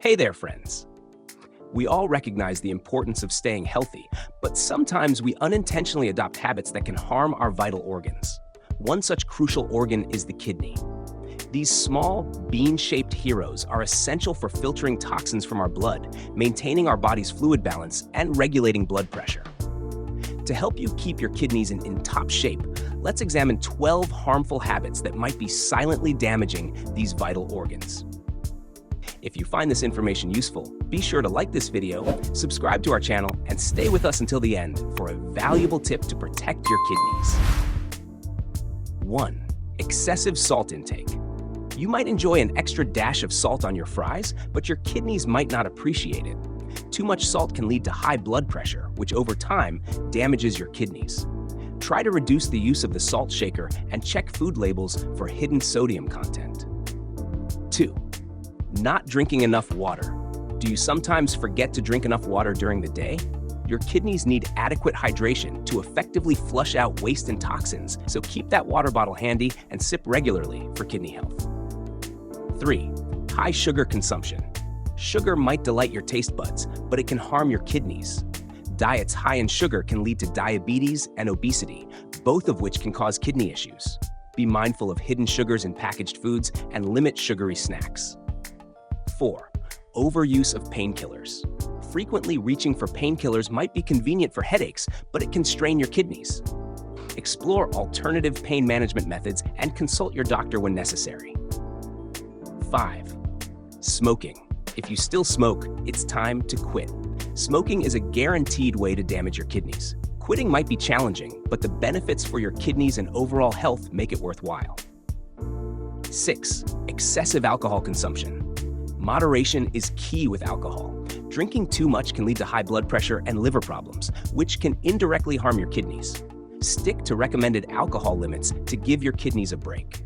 Hey there, friends. We all recognize the importance of staying healthy, but sometimes we unintentionally adopt habits that can harm our vital organs. One such crucial organ is the kidney. These small, bean-shaped heroes are essential for filtering toxins from our blood, maintaining our body's fluid balance, and regulating blood pressure. To help you keep your kidneys in top shape, let's examine 12 harmful habits that might be silently damaging these vital organs. If you find this information useful, be sure to like this video, subscribe to our channel, and stay with us until the end for a valuable tip to protect your kidneys. 1. Excessive salt intake. You might enjoy an extra dash of salt on your fries, but your kidneys might not appreciate it. Too much salt can lead to high blood pressure, which over time damages your kidneys. Try to reduce the use of the salt shaker and check food labels for hidden sodium content. 2. Not drinking enough water. Do you sometimes forget to drink enough water during the day? Your kidneys need adequate hydration to effectively flush out waste and toxins, so keep that water bottle handy and sip regularly for kidney health. 3. High sugar consumption. Sugar might delight your taste buds, but it can harm your kidneys. Diets high in sugar can lead to diabetes and obesity, both of which can cause kidney issues. Be mindful of hidden sugars in packaged foods and limit sugary snacks. 4. Overuse of painkillers. Frequently reaching for painkillers might be convenient for headaches, but it can strain your kidneys. Explore alternative pain management methods and consult your doctor when necessary. 5. Smoking. If you still smoke, it's time to quit. Smoking is a guaranteed way to damage your kidneys. Quitting might be challenging, but the benefits for your kidneys and overall health make it worthwhile. 6. Excessive alcohol consumption. Moderation is key with alcohol. Drinking too much can lead to high blood pressure and liver problems, which can indirectly harm your kidneys. Stick to recommended alcohol limits to give your kidneys a break.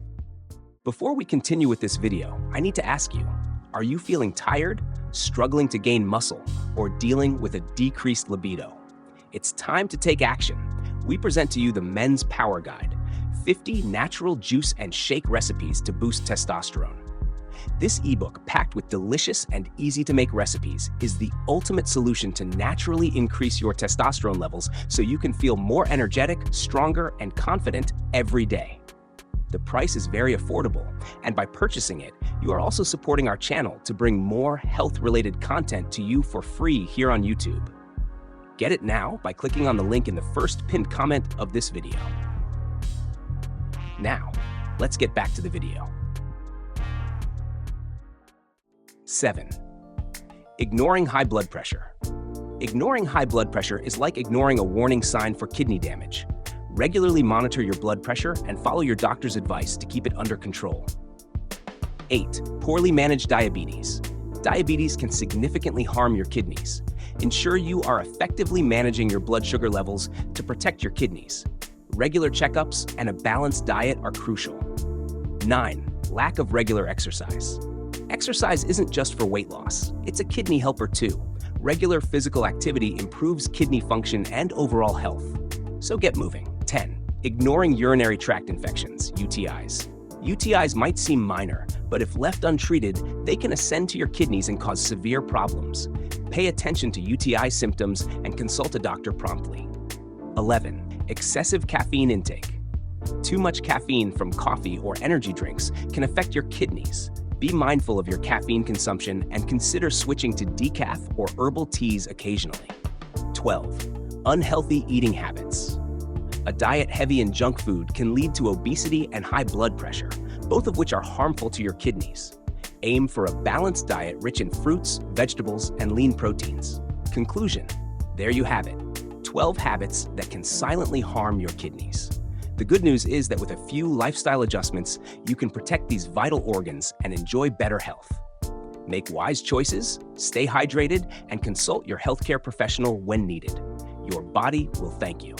Before we continue with this video, I need to ask you, are you feeling tired, struggling to gain muscle, or dealing with a decreased libido? It's time to take action. We present to you the Men's Power Guide, 50 natural juice and shake recipes to boost testosterone. This ebook, packed with delicious and easy-to-make recipes, is the ultimate solution to naturally increase your testosterone levels so you can feel more energetic, stronger, and confident every day. The price is very affordable, and by purchasing it, you are also supporting our channel to bring more health-related content to you for free here on YouTube. Get it now by clicking on the link in the first pinned comment of this video. Now, let's get back to the video. 7. Ignoring high blood pressure. Ignoring high blood pressure is like ignoring a warning sign for kidney damage. Regularly monitor your blood pressure and follow your doctor's advice to keep it under control. 8. Poorly managed diabetes. Diabetes can significantly harm your kidneys. Ensure you are effectively managing your blood sugar levels to protect your kidneys. Regular checkups and a balanced diet are crucial. 9. Lack of regular exercise. Exercise isn't just for weight loss, it's a kidney helper too. Regular physical activity improves kidney function and overall health. So get moving. 10. Ignoring urinary tract infections, UTIs. UTIs might seem minor, but if left untreated, they can ascend to your kidneys and cause severe problems. Pay attention to UTI symptoms and consult a doctor promptly. 11. Excessive caffeine intake. Too much caffeine from coffee or energy drinks can affect your kidneys. Be mindful of your caffeine consumption and consider switching to decaf or herbal teas occasionally. 12. Unhealthy eating habits. A diet heavy in junk food can lead to obesity and high blood pressure, both of which are harmful to your kidneys. Aim for a balanced diet rich in fruits, vegetables, and lean proteins. Conclusion: there you have it, 12 habits that can silently harm your kidneys. The good news is that with a few lifestyle adjustments, you can protect these vital organs and enjoy better health. Make wise choices, stay hydrated, and consult your healthcare professional when needed. Your body will thank you.